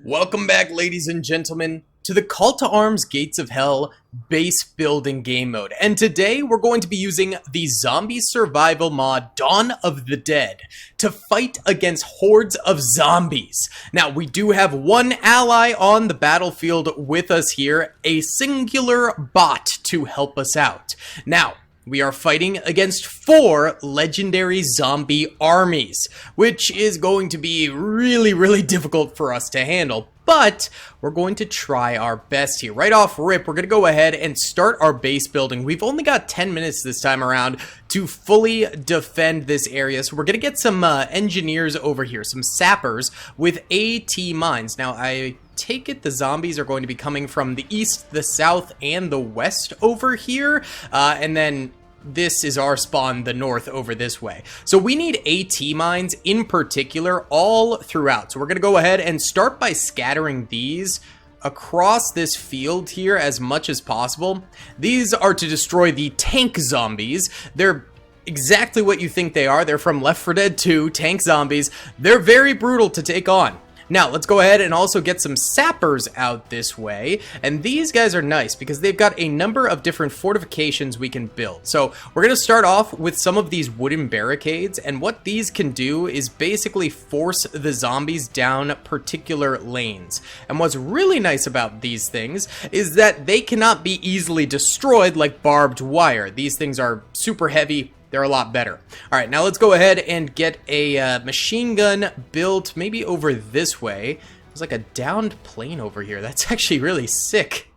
Welcome back, ladies and gentlemen, to the Call to Arms Gates of Hell base building game mode. And today we're going to be using the zombie survival mod Dawn of the Dead to fight against hordes of zombies. Now, we do have one ally on the battlefield with us here, a singular bot to help us out. Now, we are fighting against 4 legendary zombie armies, which is going to be really difficult for us to handle. But we're going to try our best here. Right off rip, we're going to go ahead and start our base building. We've only got 10 minutes this time around to fully defend this area. So we're going to get some engineers over here, some sappers with AT mines. Now, I take it the zombies are going to be coming from the east, the south, and the west over here. And then this is our spawn, the north, over this way. So we need AT mines in particular all throughout. So we're going to go ahead and start by scattering these across this field here as much as possible. These are to destroy the tank zombies. They're exactly what you think they are. They're from Left 4 Dead 2, tank zombies. They're very brutal to take on. Now, let's go ahead and also get some sappers out this way, and these guys are nice because they've got a number of different fortifications we can build. So we're going to start off with some of these wooden barricades, and what these can do is basically force the zombies down particular lanes. And what's really nice about these things is that they cannot be easily destroyed like barbed wire. These things are super heavy. They're a lot better. All right, now let's go ahead and get a machine gun built maybe over this way. There's like a downed plane over here. That's actually really sick.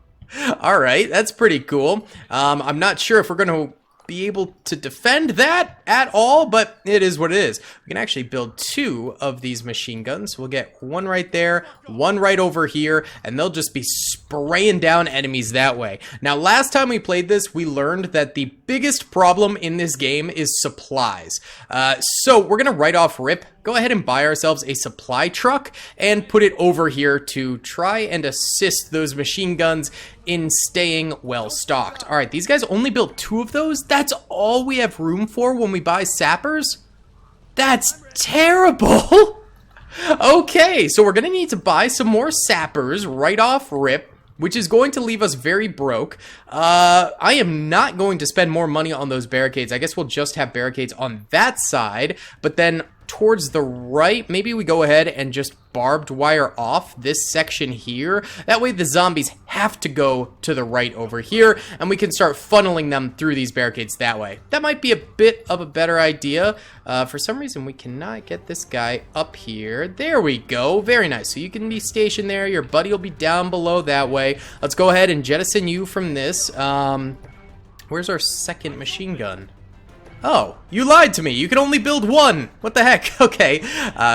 All right, that's pretty cool. I'm not sure if we're going to be able to defend that at all, but it is what it is. We can actually build 2 of these machine guns. We'll get one right there, one right over here, and they'll just be spraying down enemies that way. Now, last time we played this, we learned that the biggest problem in this game is supplies. So we're gonna right off rip, go ahead and buy ourselves a supply truck and put it over here to try and assist those machine guns in staying well stocked. All right, these guys only built 2 of those. That's all we have room for when we buy sappers? That's terrible. Okay, so we're gonna need to buy some more sappers right off rip, which is going to leave us very broke. I am not going to spend more money on those barricades. I guess we'll just have barricades on that side, but then towards the right, maybe we go ahead and just barbed wire off this section here. That way the zombies have to go to the right over here, and we can start funneling them through these barricades that way. That might be a bit of a better idea. For some reason, we cannot get this guy up here. There we go. Very nice. So you can be stationed there. Your buddy will be down below that way. Let's go ahead and jettison you from this. Where's our second machine gun? Oh, you lied to me. You can only build 1. What the heck? Okay,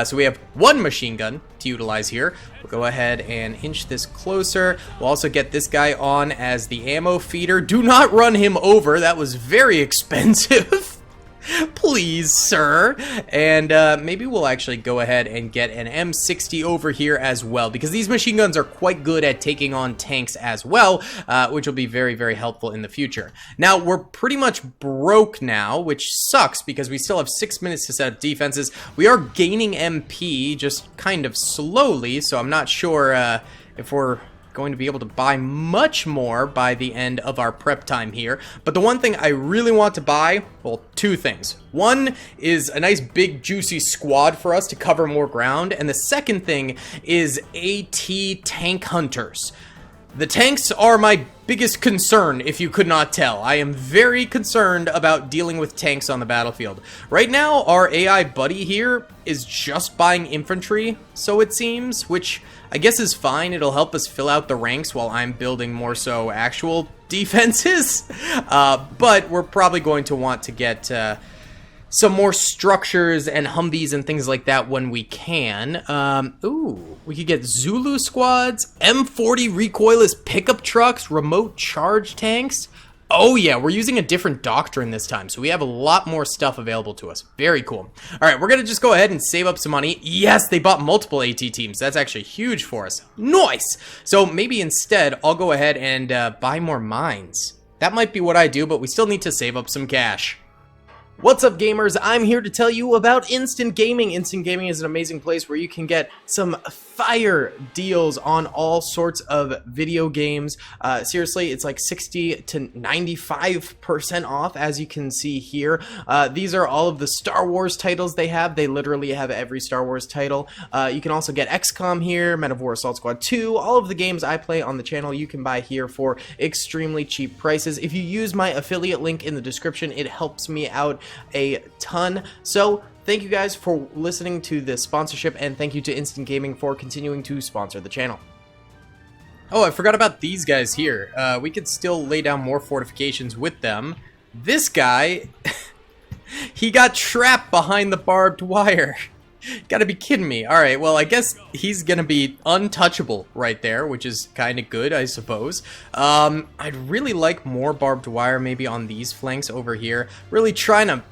so we have 1 machine gun to utilize here. We'll go ahead and inch this closer. We'll also get this guy on as the ammo feeder. Do not run him over. That was very expensive. Please, sir. And maybe we'll actually go ahead and get an M60 over here as well, because these machine guns are quite good at taking on tanks as well, which will be very helpful in the future. Now, we're pretty much broke now, which sucks because we still have 6 minutes to set up defenses. We are gaining MP just kind of slowly, so I'm not sure if we're going to be able to buy much more by the end of our prep time here. But the one thing I really want to buy, well, 2 things. One is a nice big juicy squad for us to cover more ground, and the second thing is AT tank hunters. The tanks are my biggest concern, if you could not tell. I am very concerned about dealing with tanks on the battlefield. Right now, our AI buddy here is just buying infantry, so it seems, which I guess is fine. It'll help us fill out the ranks while I'm building more so actual defenses. But we're probably going to want to get some more structures and Humvees and things like that when we can. Ooh, we could get Zulu squads, M40 recoilless pickup trucks, remote charge tanks. Oh yeah, we're using a different doctrine this time, so we have a lot more stuff available to us. Very cool. All right, we're gonna just go ahead and save up some money. Yes, they bought multiple AT teams. That's actually huge for us. Nice! So maybe instead, I'll go ahead and buy more mines. That might be what I do, but we still need to save up some cash. What's up, gamers? I'm here to tell you about Instant Gaming. Instant Gaming is an amazing place where you can get some fire deals on all sorts of video games. Seriously, it's like 60 to 95% off, as you can see here. These are all of the Star Wars titles they have. They literally have every Star Wars title. You can also get XCOM here, Men of War Assault Squad 2. All of the games I play on the channel you can buy here for extremely cheap prices. If you use my affiliate link in the description, it helps me out a ton. So thank you guys for listening to this sponsorship, and thank you to Instant Gaming for continuing to sponsor the channel. Oh, I forgot about these guys here. We could still lay down more fortifications with them. This guy, he got trapped behind the barbed wire. Gotta be kidding me. Alright, well, I guess he's gonna be untouchable right there, which is kind of good, I suppose. I'd really like more barbed wire maybe on these flanks over here. Really trying to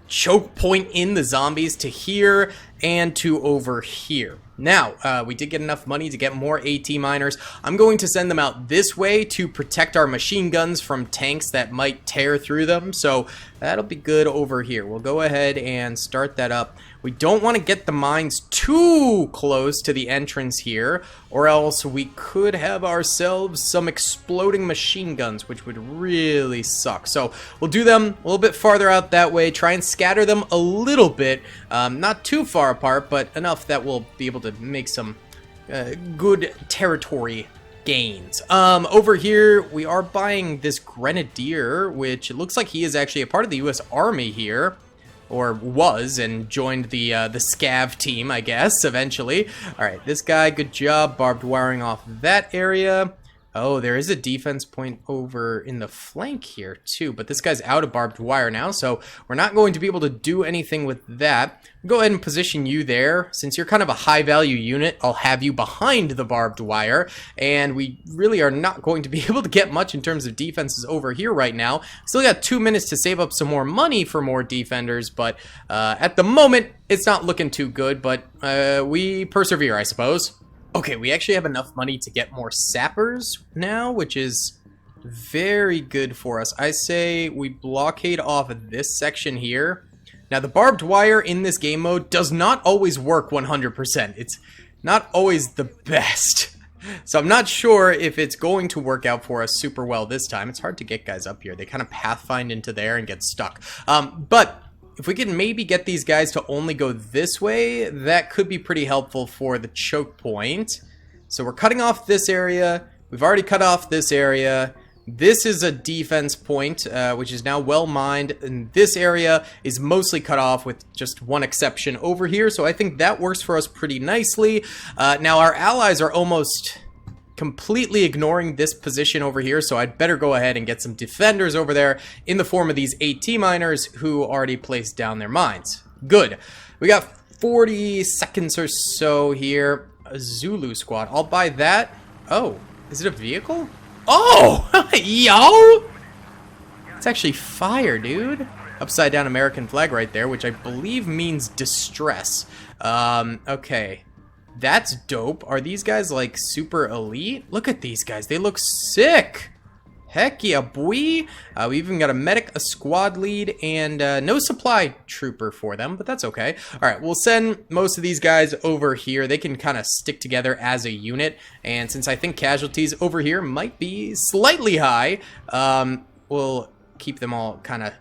choke point in the zombies to here and to over here. Now, we did get enough money to get more AT miners. I'm going to send them out this way to protect our machine guns from tanks that might tear through them, so that'll be good over here. We'll go ahead and start that up. We don't want to get the mines too close to the entrance here, or else we could have ourselves some exploding machine guns, which would really suck. So we'll do them a little bit farther out that way, try and scatter them a little bit, not too far apart, but enough that we'll be able to make some good territory gains. Over here, we are buying this Grenadier, which it looks like he is actually a part of the U.S. Army here. Or was, and joined the scav team, I guess, eventually. Alright, this guy, good job, barbed wiring off that area. Oh, there is a defense point over in the flank here, too. But this guy's out of barbed wire now, so we're not going to be able to do anything with that. Go ahead and position you there. Since you're kind of a high-value unit, I'll have you behind the barbed wire. And we really are not going to be able to get much in terms of defenses over here right now. Still got 2 minutes to save up some more money for more defenders, but at the moment, it's not looking too good. But we persevere, I suppose. Okay, we actually have enough money to get more sappers now, which is very good for us. I say we blockade off of this section here. Now, the barbed wire in this game mode does not always work 100%. It's not always the best. So I'm not sure if it's going to work out for us super well this time. It's hard to get guys up here. They kind of pathfind into there and get stuck. But if we can maybe get these guys to only go this way, that could be pretty helpful for the choke point. So we're cutting off this area. We've already cut off this area. This is a defense point, which is now well mined. And this area is mostly cut off with just one exception over here. So I think that works for us pretty nicely. Now our allies are almost completely ignoring this position over here, so I'd better go ahead and get some defenders over there in the form of these AT miners who already placed down their mines. Good. We got 40 seconds or so here. A Zulu squad. I'll buy that. Oh, is it a vehicle? Oh, yo! It's actually fire, dude. Upside down American flag right there, which I believe means distress. Okay. That's dope. Are these guys, like, super elite? Look at these guys. They look sick. Heck yeah, boy. We even got a medic, a squad lead, and no supply trooper for them, but that's okay. All right, we'll send most of these guys over here. They can kind of stick together as a unit, and since I think casualties over here might be slightly high, we'll keep them all kind of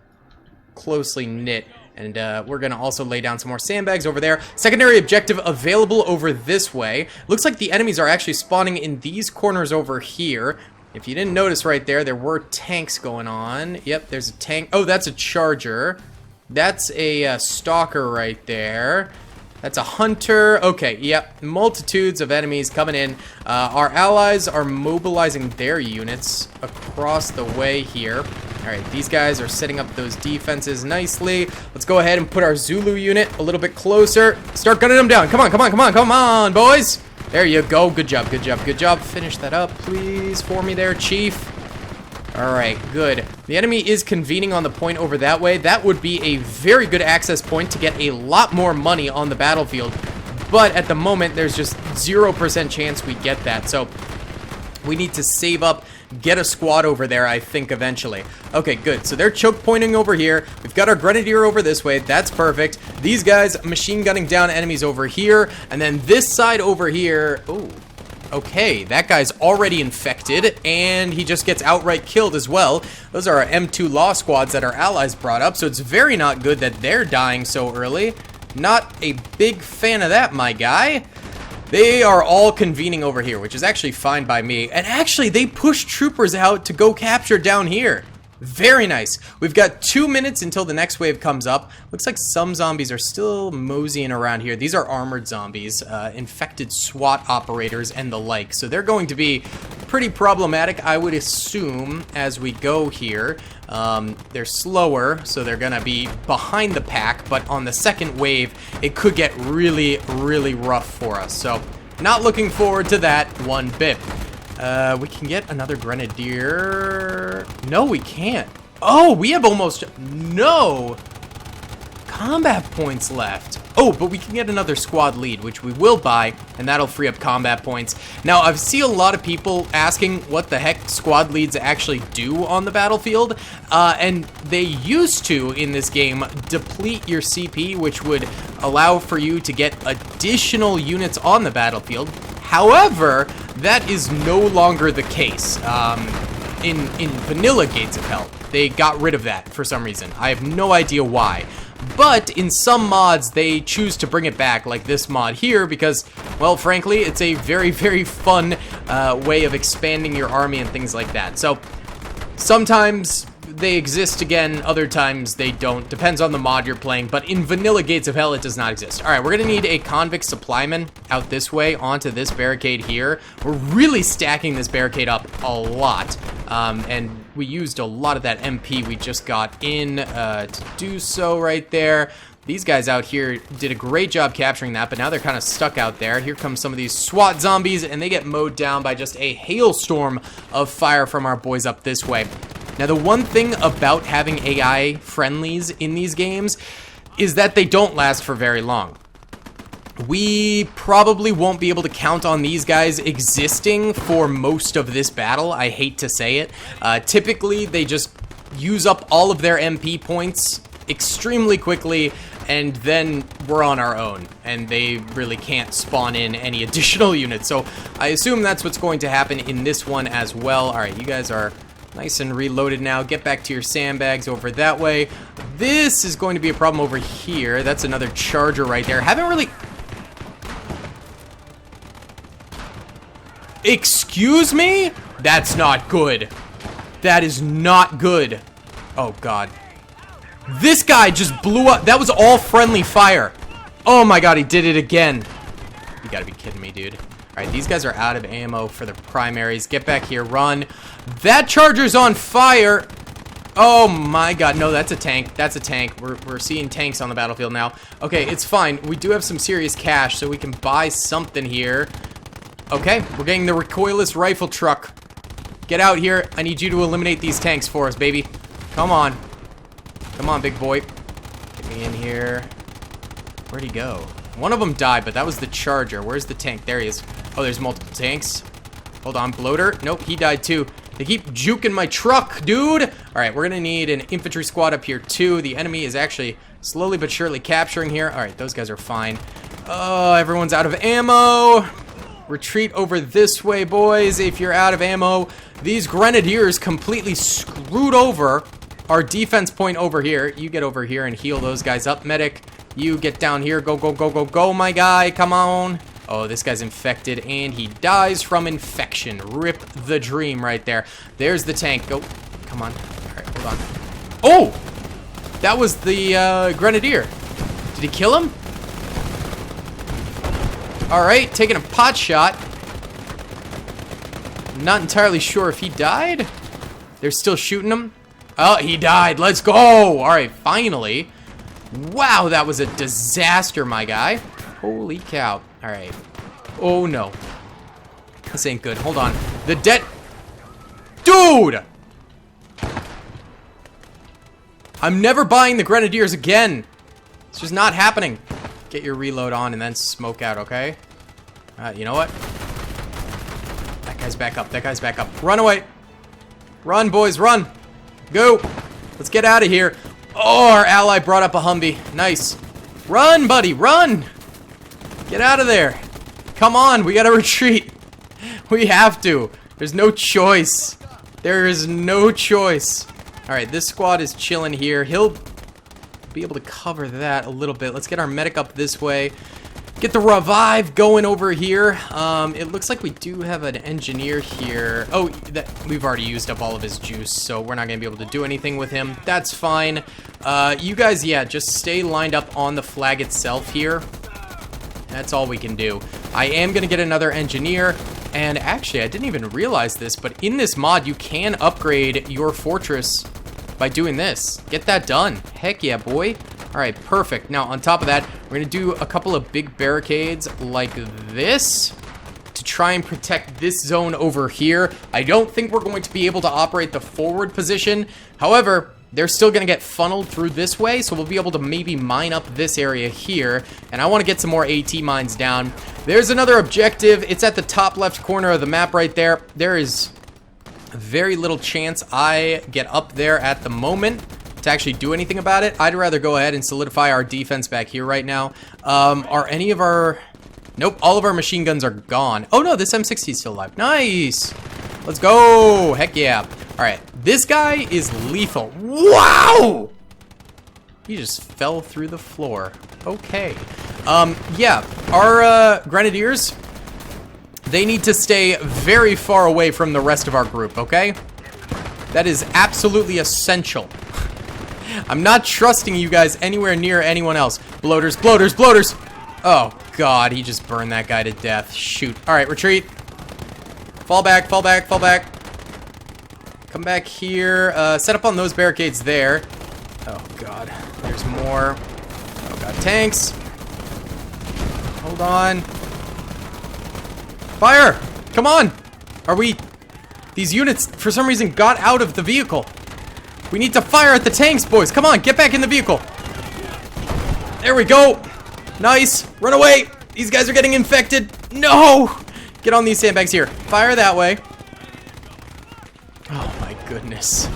closely knit. And we're going to also lay down some more sandbags over there. Secondary objective available over this way. Looks like the enemies are actually spawning in these corners over here. If you didn't notice right there, there were tanks going on. Yep, there's a tank. Oh, that's a charger. That's a stalker right there. That's a hunter. Okay, yep, multitudes of enemies coming in. Our allies are mobilizing their units across the way here. All right, these guys are setting up those defenses nicely. Let's go ahead and put our Zulu unit a little bit closer. Start gunning them down. Come on, come on, come on, come on, boys. There you go. Good job, good job, good job. Finish that up, please, for me there, Chief. All right, good. The enemy is convening on the point over that way. That would be a very good access point to get a lot more money on the battlefield. But at the moment, there's just 0% chance we get that. So We need to save up, get a squad over there, I think, eventually. Okay, good. So they're choke pointing over here. We've got our grenadier over this way. That's perfect. These guys machine gunning down enemies over here. And then this side over here. Ooh. Okay, that guy's already infected, and he just gets outright killed as well. Those are our M2 Law squads that our allies brought up, so it's very not good that they're dying so early. Not a big fan of that, my guy. They are all convening over here, which is actually fine by me. And actually, they push troopers out to go capture down here. Very nice. We've got 2 minutes until the next wave comes up. Looks like some zombies are still moseying around here. These are armored zombies, infected SWAT operators and the like. So they're going to be pretty problematic, I would assume, as we go here. They're slower, so they're gonna be behind the pack, but on the second wave, it could get really, really rough for us. So, not looking forward to that one bit. We can get another grenadier. No, we can't. Oh, we have almost no combat points left. Oh, but we can get another squad lead, which we will buy, and that'll free up combat points. Now, I've seen a lot of people asking what the heck squad leads actually do on the battlefield, and they used to, in this game, deplete your CP, which would allow for you to get additional units on the battlefield. However, that is no longer the case. In vanilla Gates of Hell, they got rid of that for some reason. I have no idea why. But in some mods, they choose to bring it back, like this mod here, because, well, frankly, it's a very, very fun way of expanding your army and things like that. So, sometimes they exist again, other times they don't. Depends on the mod you're playing, but in vanilla Gates of Hell, it does not exist. All right, we're gonna need a convict supplyman out this way onto this barricade here. We're really stacking this barricade up a lot, and we used a lot of that MP we just got in to do so right there. These guys out here did a great job capturing that, but now they're kind of stuck out there. Here come some of these SWAT zombies, and they get mowed down by just a hailstorm of fire from our boys up this way. Now, the one thing about having AI friendlies in these games is that they don't last for very long. We probably won't be able to count on these guys existing for most of this battle. I hate to say it. Typically, they just use up all of their MP points extremely quickly, and then we're on our own, and they really can't spawn in any additional units. So I assume that's what's going to happen in this one as well. All right, you guys are nice and reloaded now. Get back to your sandbags over that way. This is going to be a problem over here. That's another charger right there. Haven't really... Excuse me? That's not good. That is not good. Oh, God. This guy just blew up. That was all friendly fire. Oh, my God. He did it again. You gotta be kidding me, dude. All right, these guys are out of ammo for the primaries. Get back here. Run. That charger's on fire. Oh, my God. No, that's a tank. That's a tank. We're seeing tanks on the battlefield now. Okay, it's fine. We do have some serious cash, so we can buy something here. Okay, we're getting the recoilless rifle truck. Get out here. I need you to eliminate these tanks for us, baby. Come on. Come on, big boy. Get me in here. Where'd he go? One of them died, but that was the charger. Where's the tank? There he is. Oh, there's multiple tanks. Hold on, bloater. Nope, he died too. They keep juking my truck, dude. All right, we're gonna need an infantry squad up here too. The enemy is actually slowly but surely capturing here. All right, those guys are fine. Oh, everyone's out of ammo. Retreat over this way, boys, if you're out of ammo. These grenadiers completely screwed over our defense point over here. You get over here and heal those guys up, medic. You get down here. Go, go, go, go, go, my guy. Come on. Oh, this guy's infected, and he dies from infection. Rip the dream right there. There's the tank. Go. Come on. All right, hold on. Oh! That was the grenadier. Did he kill him? All right, taking a pot shot. Not entirely sure if he died. They're still shooting him. Oh, he died. Let's go. All right, finally. Wow, that was a disaster, my guy. Holy cow. All right. Oh, no. This ain't good. Hold on. The dead... Dude! I'm never buying the grenadiers again. It's just not happening. Get your reload on and then smoke out, okay? You know what? That guy guy's back up. That guy's back up. Run away. Run, boys, run. Go. Let's get out of here. Oh, our ally brought up a Humvee. Nice. Run, buddy, run. Get out of there. Come on, we gotta retreat. We have to. There's no choice. There is no choice. Alright, this squad is chilling here. He'll be able to cover that a little bit. Let's get our medic up this way. Get the revive going over here. It looks like we do have an engineer here. Oh, we've already used up all of his juice, so we're not going to be able to do anything with him. That's fine. You guys, yeah, just stay lined up on the flag itself here. That's all we can do. I am going to get another engineer. And actually, I didn't even realize this, but in this mod, you can upgrade your fortress by doing this. Get that done. Heck yeah, boy. All right, perfect. Now, on top of that, we're going to do a couple of big barricades like this to try and protect this zone over here. I don't think we're going to be able to operate the forward position. However, they're still going to get funneled through this way, so we'll be able to maybe mine up this area here. And I want to get some more AT mines down. There's another objective. It's at the top left corner of the map right there. There is very little chance I get up there at the moment to actually do anything about it. I'd rather go ahead and solidify our defense back here right now. Are any of our... Nope, all of our machine guns are gone. Oh no, this M60 is still alive. Nice! Let's go! Heck yeah. Alright, this guy is lethal. Wow! He just fell through the floor. Okay. Yeah, our grenadiers, they need to stay very far away from the rest of our group, okay? That is absolutely essential. I'm not trusting you guys anywhere near anyone else. Bloaters, bloaters, bloaters! Oh, God, he just burned that guy to death. Shoot. Alright, retreat. Fall back, fall back, fall back. Come back here. Set up on those barricades there. Oh, God. There's more. Oh, God. Tanks. Hold on. Fire! Come on! Are we... These units, for some reason, got out of the vehicle. We need to fire at the tanks, boys. Come on, get back in the vehicle. There we go. Nice. Run away. These guys are getting infected. No! Get on these sandbags here. Fire that way. Oh my goodness.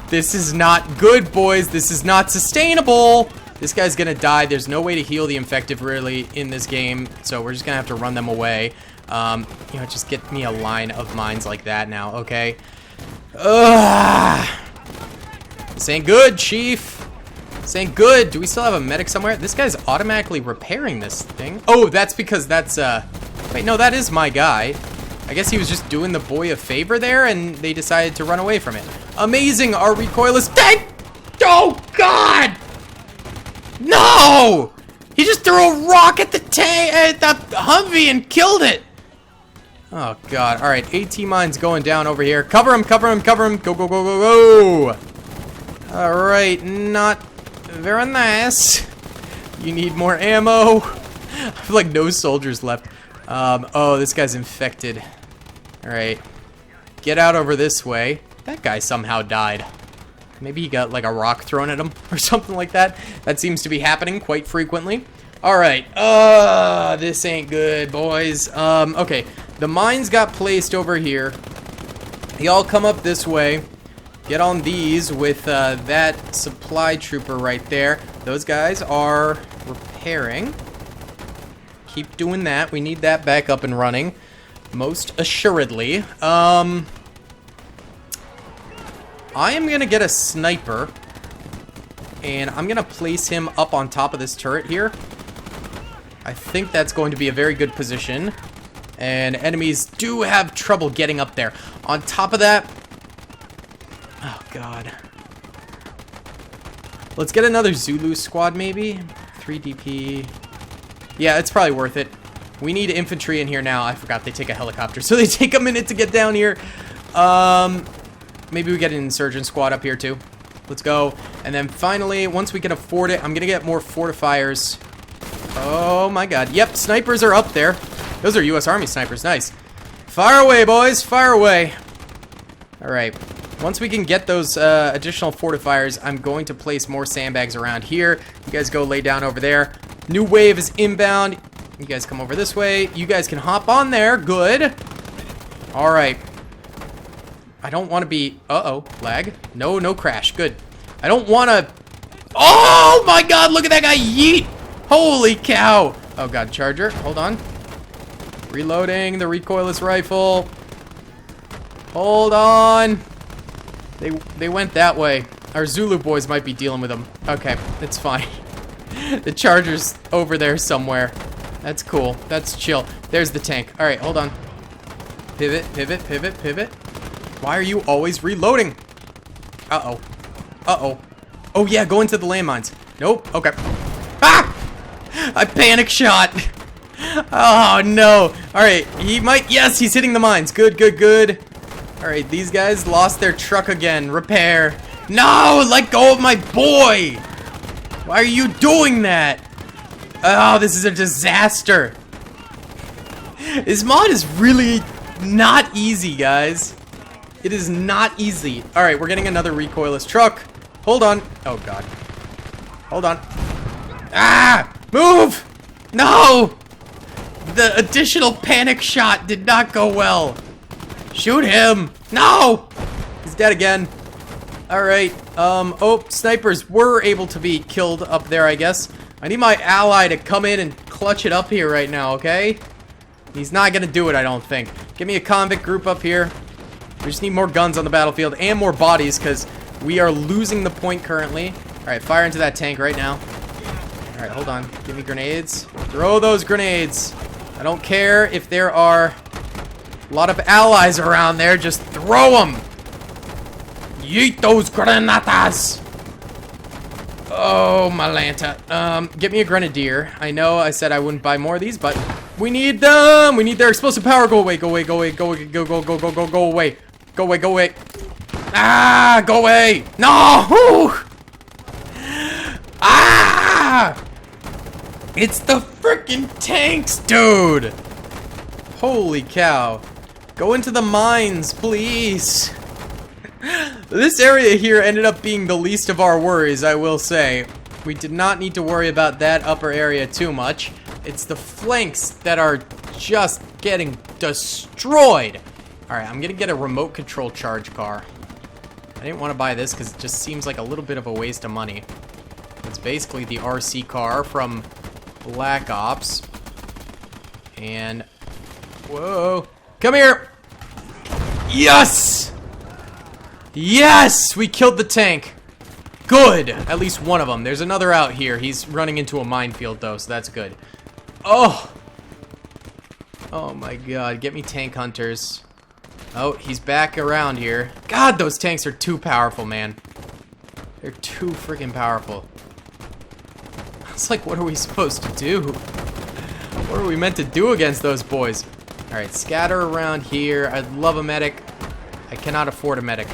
This is not good, boys. This is not sustainable. This guy's gonna die. There's no way to heal the infected really in this game, so we're just gonna have to run them away. You know, just get me a line of mines like that now, okay? Ugh. This ain't good, Chief. This ain't good. Do we still have a medic somewhere? This guy's automatically repairing this thing. Oh, that's because that's, wait, no, that is my guy. I guess he was just doing the boy a favor there, and they decided to run away from it. Amazing, our recoil is dead! Oh, God! No! He just threw a rock at the tank, at the Humvee and killed it! Oh, God. Alright, AT mines going down over here. Cover him, cover him, cover him. Go, go, go, go, go! Alright, not very nice. You need more ammo. I feel like no soldiers left. Oh, this guy's infected. Alright. Get out over this way. That guy somehow died. Maybe he got like a rock thrown at him or something like that. That seems to be happening quite frequently. Alright. This ain't good, boys. Okay. The mines got placed over here. Y'all come up this way. Get on these with that supply trooper right there. Those guys are repairing. Keep doing that. We need that back up and running. Most assuredly. I am going to get a sniper. And I'm going to place him up on top of this turret here. I think that's going to be a very good position. And enemies do have trouble getting up there. On top of that... Oh, God. Let's get another Zulu squad, maybe? 3 DP. Yeah, it's probably worth it. We need infantry in here now. I forgot they take a helicopter, so they take a minute to get down here. Maybe we get an insurgent squad up here, too. Let's go. And then finally, once we can afford it, I'm going to get more fortifiers. Oh, my God. Yep, snipers are up there. Those are U.S. Army snipers. Nice. Fire away, boys. Fire away. All right. Once we can get those additional fortifiers, I'm going to place more sandbags around here. You guys go lay down over there. New wave is inbound. You guys come over this way. You guys can hop on there. Good. Alright. I don't want to be... Uh-oh. Lag? No, no crash. Good. I don't want to... Oh my god, look at that guy yeet! Holy cow! Oh god, charger. Hold on. Reloading the recoilless rifle. Hold on. They went that way. Our Zulu boys might be dealing with them. Okay, it's fine. The charger's over there somewhere. That's cool. That's chill. There's the tank. Alright, hold on. Pivot, pivot, pivot, pivot. Why are you always reloading? Uh-oh. Uh-oh. Oh yeah, go into the landmines. Nope. Okay. Ah! I panic shot. Oh no. Alright, he might... Yes, he's hitting the mines. Good, good, good. Alright, these guys lost their truck again. Repair. No! Let go of my boy! Why are you doing that? Oh, this is a disaster. This mod is really not easy, guys. It is not easy. Alright, we're getting another recoilless truck. Hold on. Oh, God. Hold on. Ah! Move! No! The additional panic shot did not go well. Shoot him! No! He's dead again. Alright. Oh, snipers were able to be killed up there, I guess. I need my ally to come in and clutch it up here right now, okay? He's not gonna do it, I don't think. Give me a convict group up here. We just need more guns on the battlefield and more bodies because we are losing the point currently. Alright, fire into that tank right now. Alright, hold on. Give me grenades. Throw those grenades. I don't care if there are a lot of allies around there. Just throw them. Yeet those granatas. Oh, my Lanta. Get me a grenadier. I know I said I wouldn't buy more of these, but we need them. We need their explosive power. Go away, go away, go away, go away, go away. Go away, go away. Ah, go away. No. Ah! It's the freaking tanks, dude. Holy cow. Go into the mines, please. This area here ended up being the least of our worries, I will say. We did not need to worry about that upper area too much. It's the flanks that are just getting destroyed. Alright, I'm gonna get a remote control charge car. I didn't want to buy this because it just seems like a little bit of a waste of money. It's basically the RC car from Black Ops. And... whoa. Come here! Yes! Yes! We killed the tank. Good! At least one of them. There's another out here. He's running into a minefield, though, so that's good. Oh! Oh my god. Get me tank hunters. Oh, he's back around here. God, those tanks are too powerful, man. They're too freaking powerful. It's like, what are we supposed to do? What are we meant to do against those boys? Alright, scatter around here. I'd love a medic. I cannot afford a medic.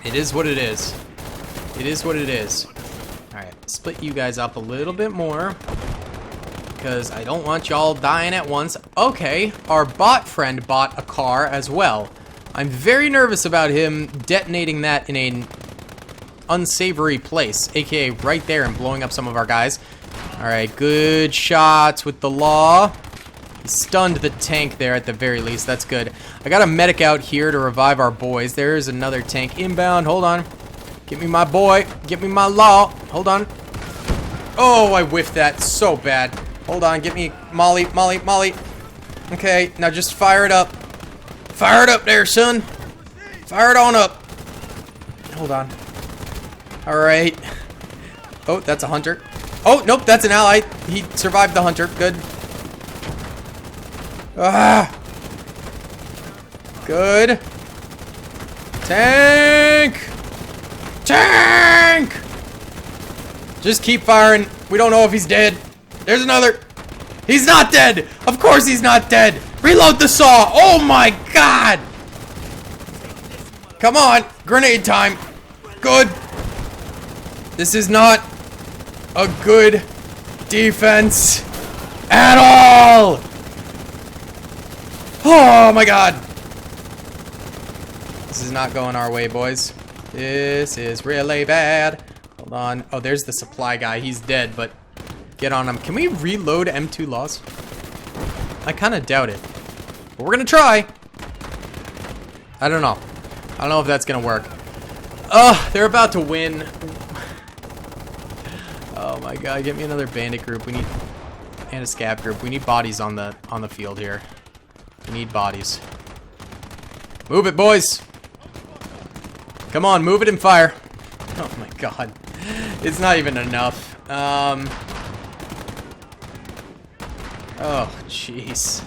It is what it is. It is what it is. Alright, split you guys up a little bit more. Because I don't want y'all dying at once. Okay, our bot friend bought a car as well. I'm very nervous about him detonating that in an unsavory place, aka right there, and blowing up some of our guys. Alright, good shots with the law. He stunned the tank there at the very least. That's good. I got a medic out here to revive our boys. There's another tank inbound. Hold on. Get me my boy. Get me my law. Hold on. Oh, I whiffed that so bad. Hold on. Get me Molly, Molly, Molly. Okay, now just fire it up. Fire it up there, son. Fire it on up. Hold on. Alright. Oh, that's a hunter. Oh, nope, that's an ally. He survived the hunter. Good. Ah! Good. Tank! Tank! Just keep firing. We don't know if he's dead. There's another. He's not dead! Of course he's not dead! Reload the saw! Oh my god! Come on! Grenade time! Good! This is not a good defense at all! Oh my god! This is not going our way, boys. This is really bad. Hold on. Oh, there's the supply guy. He's dead, but get on him. Can we reload M2 laws? I kind of doubt it. But we're gonna try. I don't know. I don't know if that's gonna work. Oh, they're about to win. Oh my god, get me another bandit group. We need and a scav group. We need bodies on the field here. We need bodies. Move it, boys. Come on, move it and fire. Oh my god. It's not even enough. Oh, jeez.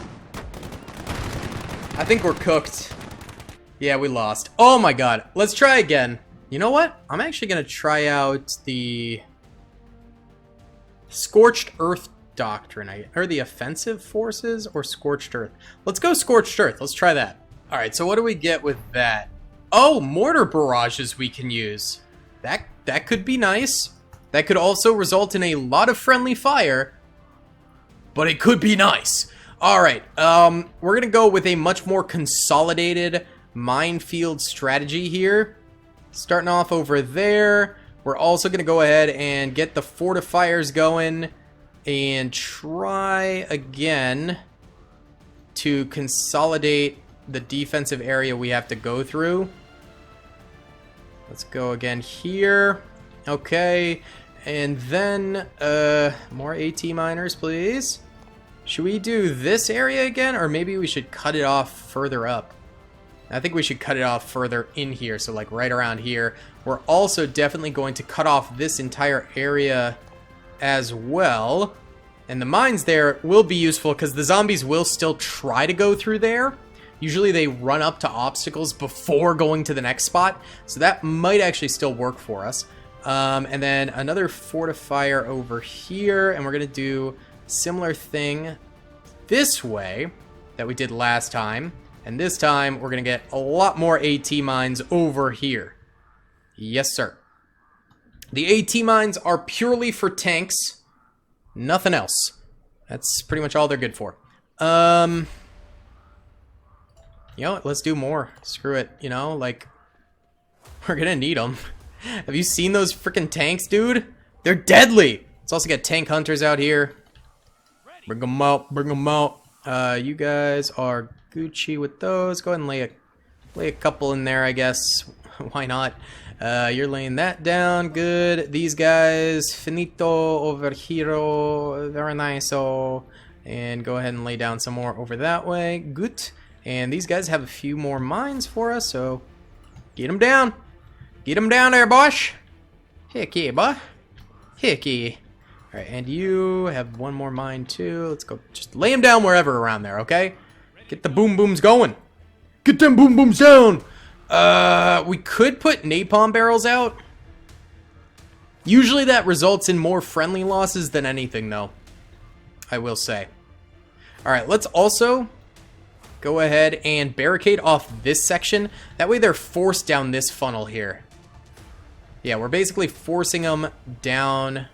I think we're cooked. Yeah, we lost. Oh my god. Let's try again. You know what? I'm actually going to try out the Scorched Earth Doctrine. Or the Offensive Forces or Scorched Earth. Let's go Scorched Earth. Let's try that. Alright, so what do we get with that? Oh, mortar barrages we can use. That could be nice. That could also result in a lot of friendly fire. But it could be nice. Alright, we're gonna go with a much more consolidated minefield strategy here. Starting off over there. We're also gonna go ahead and get the fortifiers going. And try again to consolidate the defensive area we have to go through. Let's go again here. Okay. And then, more AT miners, please. Should we do this area again? Or maybe we should cut it off further up. I think we should cut it off further in here. So like right around here. We're also definitely going to cut off this entire area as well. And the mines there will be useful because the zombies will still try to go through there. Usually they run up to obstacles before going to the next spot. So that might actually still work for us. And then another fortifier over here. And we're going to do a similar thing this way that we did last time. And this time we're going to get a lot more AT mines over here. Yes, sir. The AT mines are purely for tanks. Nothing else. That's pretty much all they're good for. You know what? Let's do more. Screw it. You know, like, we're gonna need them. Have you seen those freaking tanks, dude? They're deadly. Let's also get tank hunters out here. Bring them out. Bring them out. You guys are Gucci with those. Go ahead and lay a couple in there, I guess. Why not? You're laying that down. Good. These guys, finito over here. Very nice. Oh, and go ahead and lay down some more over that way. Good. And these guys have a few more mines for us, so get them down. Get them down there, boss. Heck yeah, boy. Heck yeah. All right, and you have one more mine too. Let's go. Just lay them down wherever around there, okay? Get the boom booms going. Get them boom booms down. We could put napalm barrels out. Usually that results in more friendly losses than anything, though. I will say. All right, let's also go ahead and barricade off this section. That way they're forced down this funnel here. Yeah, we're basically forcing them down.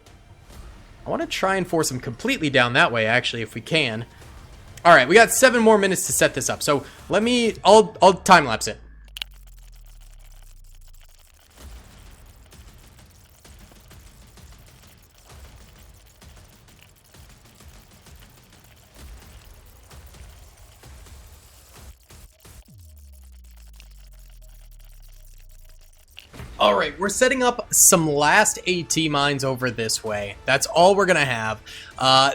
I want to try and force them completely down that way, actually, if we can. All right, we got 7 more minutes to set this up. So I'll time lapse it. Alright, we're setting up some last AT mines over this way. That's all we're gonna have.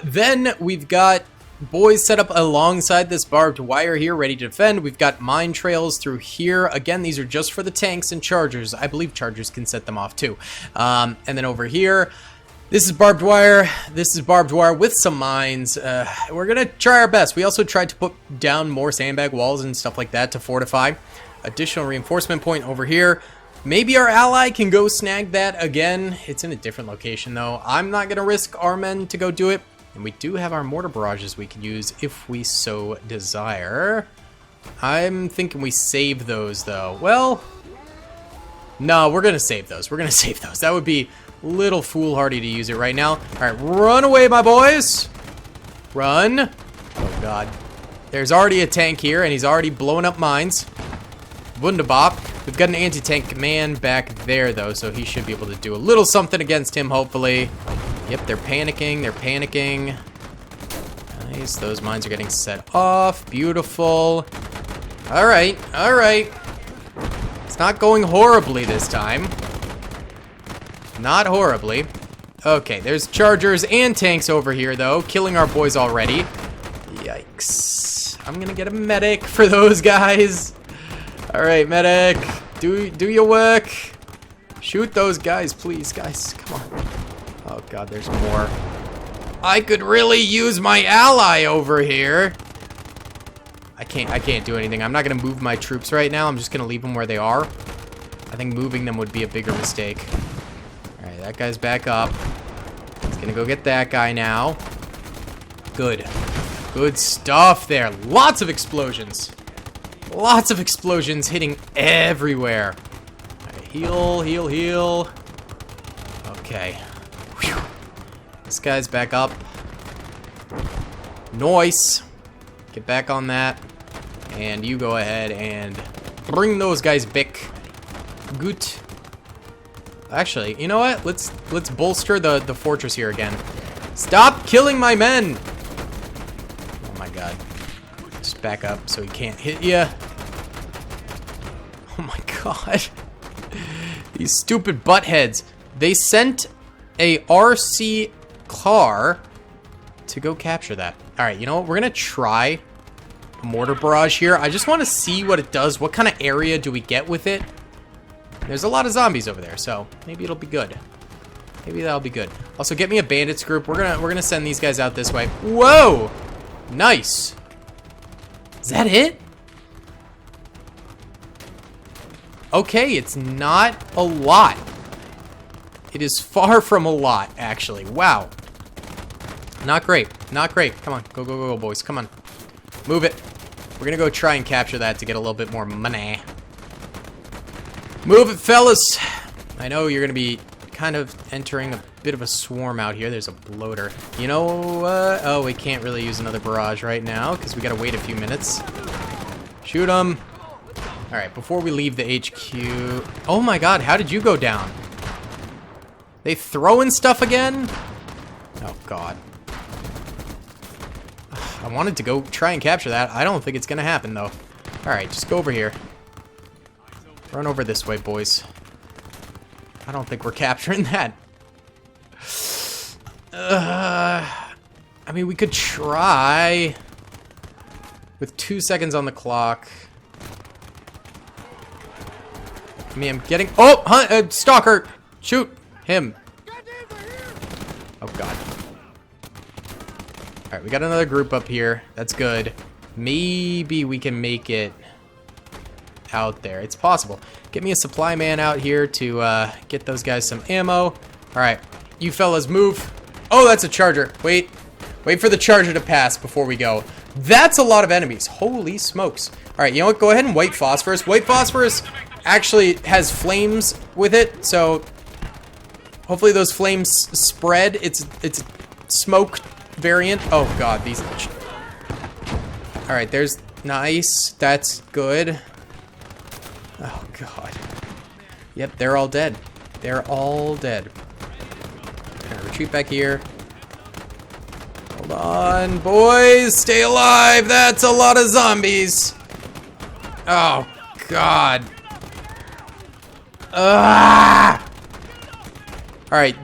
Then we've got boys set up alongside this barbed wire here, ready to defend. We've got mine trails through here. Again, these are just for the tanks and chargers. I believe chargers can set them off too. And then over here, this is barbed wire. This is barbed wire with some mines. We're gonna try our best. We also tried to put down more sandbag walls and stuff like that to fortify. Additional reinforcement point over here. Maybe our ally can go snag that again. It's in a different location, though. I'm not going to risk our men to go do it. And we do have our mortar barrages we can use if we so desire. I'm thinking we save those, though. Well, no, we're going to save those. We're going to save those. That would be a little foolhardy to use it right now. All right, run away, my boys. Run. Oh, God. There's already a tank here, and he's already blowing up mines. Wunderbar. We've got an anti-tank man back there, though, so he should be able to do a little something against him, hopefully. Yep, they're panicking. They're panicking. Nice. Those mines are getting set off. Beautiful. All right. All right. It's not going horribly this time. Not horribly. Okay, there's chargers and tanks over here, though, killing our boys already. Yikes. I'm gonna get a medic for those guys. Alright, medic. Do your work. Shoot those guys, please, guys. Come on. Oh, God, there's more. I could really use my ally over here. I can't do anything. I'm not gonna move my troops right now. I'm just gonna leave them where they are. I think moving them would be a bigger mistake. Alright, that guy's back up. He's gonna go get that guy now. Good. Good stuff there. Lots of explosions. Lots of explosions hitting everywhere. Alright, heal, heal, heal. Okay. Whew. This guy's back up. Nice. Get back on that. And you go ahead and bring those guys back. Good. Actually, you know what? Let's bolster the fortress here again. Stop killing my men! Oh my god. Just back up so he can't hit ya. Oh my god. These stupid buttheads. They sent a RC car to go capture that. Alright, you know what? We're gonna try a mortar barrage here. I just want to see what it does. What kind of area do we get with it? There's a lot of zombies over there, so maybe it'll be good. Maybe that'll be good. Also, get me a bandits group. We're gonna send these guys out this way. Whoa! Nice. Is that it? Okay, it's not a lot. It is far from a lot, actually. Wow. Not great. Not great. Come on. Go, go, go, boys. Come on. Move it. We're gonna go try and capture that to get a little bit more money. Move it, fellas. I know you're gonna be kind of entering a bit of a swarm out here. There's a bloater. You know what? Oh, we can't really use another barrage right now because we gotta wait a few minutes. Shoot them. All right, before we leave the HQ. Oh my god, how did you go down? They throwing stuff again? Oh god. I wanted to go try and capture that. I don't think it's gonna happen though. Alright, just go over here. Run over this way, boys. I don't think we're capturing that. I mean, we could try. With 2 seconds on the clock. I mean, I'm getting... Oh! Stalker! Shoot! Him. Oh, God. Alright, we got another group up here. That's good. Maybe we can make it out there. It's possible. Get me a supply man out here to get those guys some ammo. Alright, you fellas move. Oh, that's a charger. Wait. Wait for the charger to pass before we go. That's a lot of enemies. Holy smokes. Alright, you know what? Go ahead and white phosphorus. White phosphorus actually has flames with it, so hopefully those flames spread. It's smoke variant. Oh god, these... Alright, there's... Nice. That's good. Oh god. Yep, they're all dead. They're all dead. Alright, retreat back here. Hold on, boys! Stay alive! That's a lot of zombies! Oh god. Alright,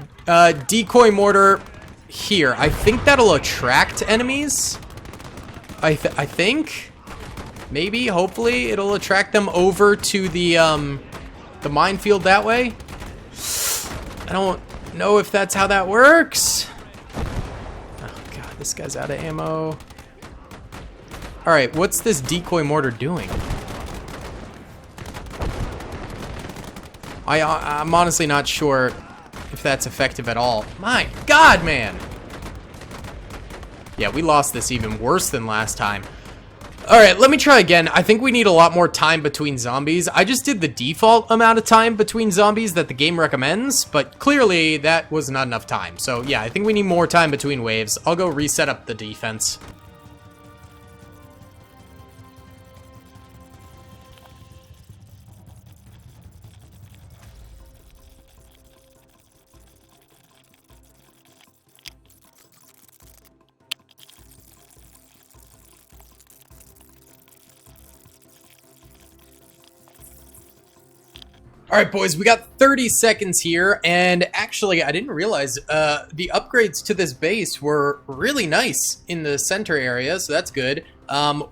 decoy mortar here. I think that'll attract enemies. I think. Maybe, hopefully, it'll attract them over to the minefield that way. I don't know if that's how that works. Oh god, this guy's out of ammo. Alright, what's this decoy mortar doing? I'm honestly not sure if that's effective at all. My god, man! Yeah, we lost this even worse than last time. Alright, let me try again. I think we need a lot more time between zombies. I just did the default amount of time between zombies that the game recommends, but clearly that was not enough time. So yeah, I think we need more time between waves. I'll go reset up the defense. Alright boys, we got 30 seconds here, and actually I didn't realize the upgrades to this base were really nice in the center area, so that's good.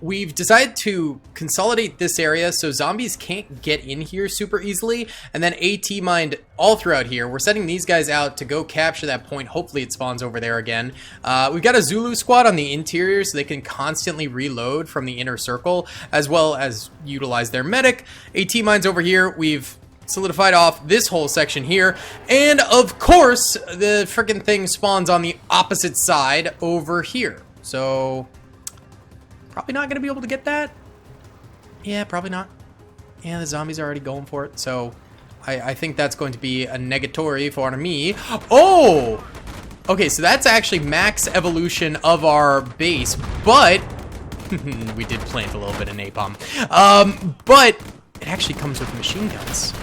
We've decided to consolidate this area so zombies can't get in here super easily, and then AT mined all throughout here. We're setting these guys out to go capture that point. Hopefully it spawns over there again. We've got a Zulu squad on the interior so they can constantly reload from the inner circle, as well as utilize their medic. AT mines over here. We've solidified off this whole section here, and of course the freaking thing spawns on the opposite side over here, so probably not gonna be able to get that. Yeah, probably not. Yeah, the zombies are already going for it, so I think that's going to be a negatory for me. Oh, okay, so that's actually max evolution of our base, but we did plant a little bit of napalm, but it actually comes with machine guns.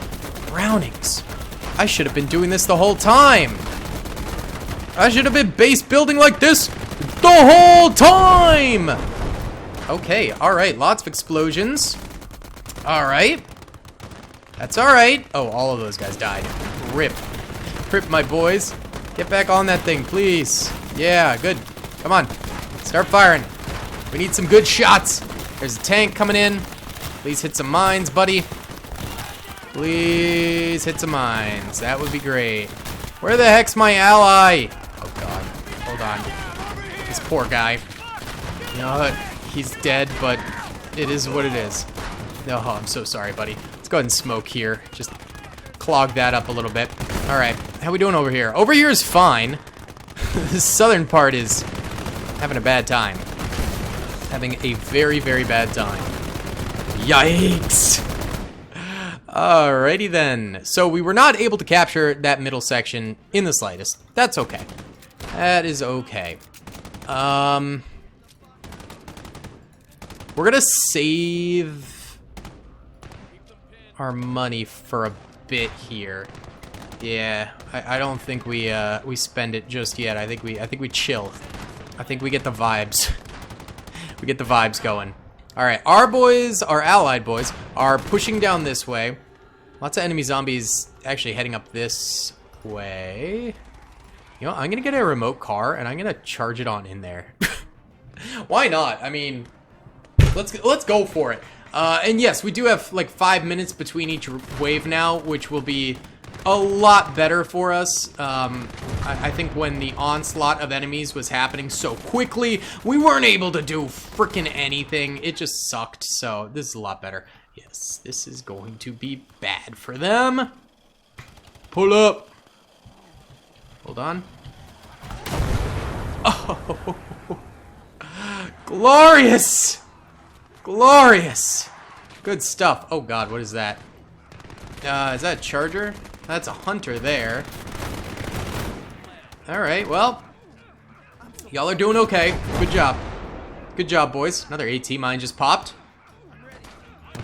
Brownings. I should have been doing this the whole time. I should have been base building like this the whole time. Okay, alright, lots of explosions. Alright. That's alright. Oh, all of those guys died. Rip. Rip, my boys. Get back on that thing, please. Yeah, good. Come on. Start firing. We need some good shots. There's a tank coming in. Please hit some mines, buddy. Please hit some mines. That would be great. Where the heck's my ally? Oh god. Hold on. This poor guy. You know, he's dead, but it is what it is. Oh, I'm so sorry, buddy. Let's go ahead and smoke here. Just clog that up a little bit. Alright. How we doing over here? Over here is fine. The southern part is having a bad time. Having a very, very bad time. Yikes! Alrighty then. So we were not able to capture that middle section in the slightest. That's okay. That is okay. We're gonna save our money for a bit here. Yeah, I don't think we spend it just yet. I think we chill. I think we get the vibes. We get the vibes going. Alright, our boys, our allied boys, are pushing down this way. Lots of enemy zombies actually heading up this way. You know, I'm gonna get a remote car and I'm gonna charge it on in there. Why not? I mean, let's go for it. And yes, we do have like 5 minutes between each wave now, which will be a lot better for us. I think when the onslaught of enemies was happening so quickly, we weren't able to do frickin' anything. It just sucked, so this is a lot better. Yes, this is going to be bad for them. Pull up. Hold on. Oh, glorious! Glorious! Good stuff. Oh god, what is that? Is that a charger? That's a hunter there. Alright, well. Y'all are doing okay. Good job. Good job, boys. Another AT mine just popped.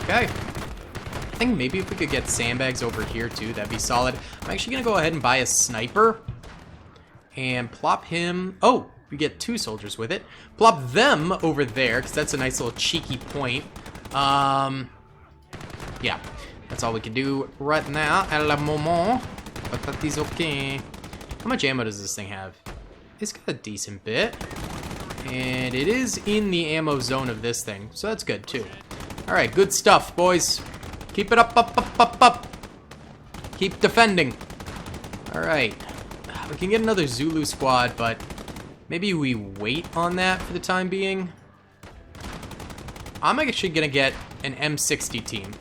Okay. I think maybe if we could get sandbags over here too, that'd be solid. I'm actually gonna go ahead and buy a sniper. And plop him... Oh, we get 2 soldiers with it. Plop them over there, because that's a nice little cheeky point. Yeah. That's all we can do right now, at la moment. But that is okay. How much ammo does this thing have? It's got a decent bit. And it is in the ammo zone of this thing, so that's good too. Alright, good stuff, boys. Keep it up, up, up, up, up. Keep defending. Alright. We can get another Zulu squad, but maybe we wait on that for the time being. I'm actually going to get an M60 team.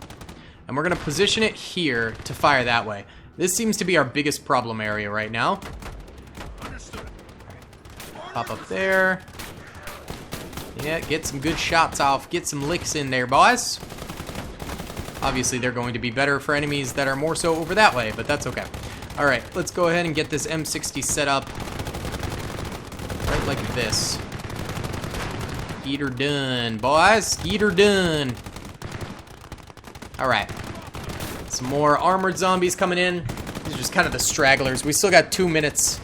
And we're going to position it here to fire that way. This seems to be our biggest problem area right now. Understood. Pop up there. Yeah, get some good shots off. Get some licks in there, boys. Obviously, they're going to be better for enemies that are more so over that way, but that's okay. Alright, let's go ahead and get this M60 set up. Right like this. Get her done, boys. Get her done. Alright. Some more armored zombies coming in. These are just kind of the stragglers. We still got 2 minutes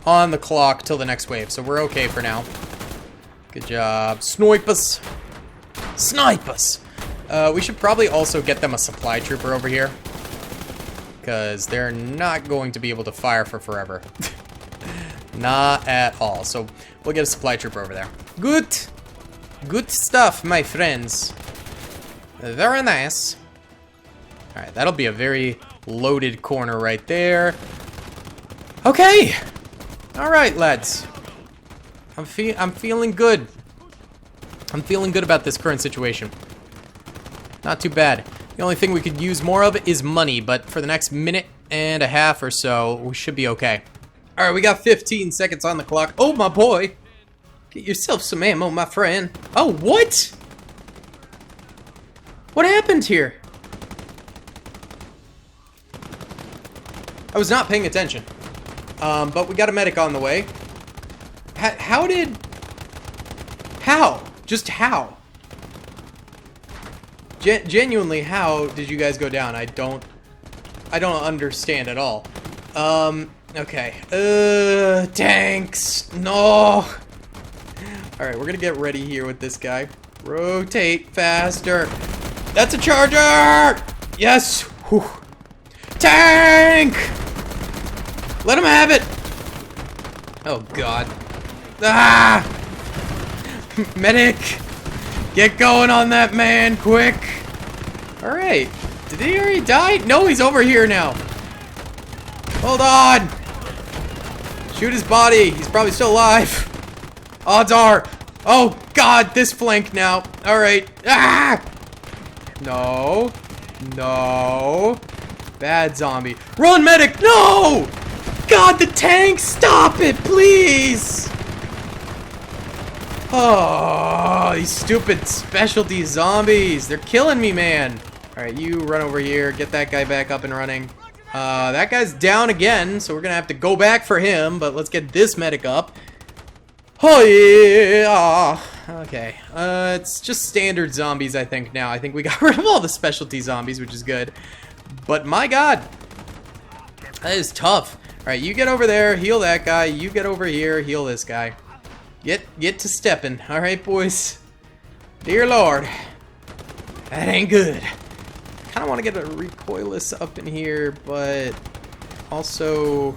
on the clock till the next wave, so we're okay for now. Good job. Snipe us. Snipe us. We should probably also get them a supply trooper over here. because they're not going to be able to fire for forever. Not at all. So we'll get a supply trooper over there. Good. Good stuff, my friends. Very nice. Alright, that'll be a very loaded corner right there. Okay. Alright, lads. I'm feeling good. I'm feeling good about this current situation. Not too bad. The only thing we could use more of is money, but for the next minute and a half or so, we should be okay. Alright, we got 15 seconds on the clock. Oh, my boy. Get yourself some ammo, my friend. Oh, what? What happened here? I was not paying attention. But we got a medic on the way. How? Just how? Genuinely, how did you guys go down? I don't understand at all. Okay. Tanks. No. Alright, we're gonna get ready here with this guy. Rotate faster. That's a charger! Yes! Whew. Tank! Let him have it! Oh, God. Ah! Medic! Get going on that man, quick! Alright. Did he already die? No, he's over here now. Hold on! Shoot his body. He's probably still alive. Odds are. Oh, God, this flank now. Alright. Ah! No. No. Bad zombie. Run, medic! No! God, the tank! Stop it, please! Oh, these stupid specialty zombies. They're killing me, man. Alright, you run over here. Get that guy back up and running. That guy's down again, so we're gonna have to go back for him, but let's get this medic up. Oh, yeah! Okay, it's just standard zombies, I think, now. I think we got rid of all the specialty zombies, which is good. But, my God! That is tough. Alright, you get over there, heal that guy. You get over here, heal this guy. Get to stepping. Alright, boys. Dear Lord. That ain't good. Kind of want to get a recoilless up in here, but also,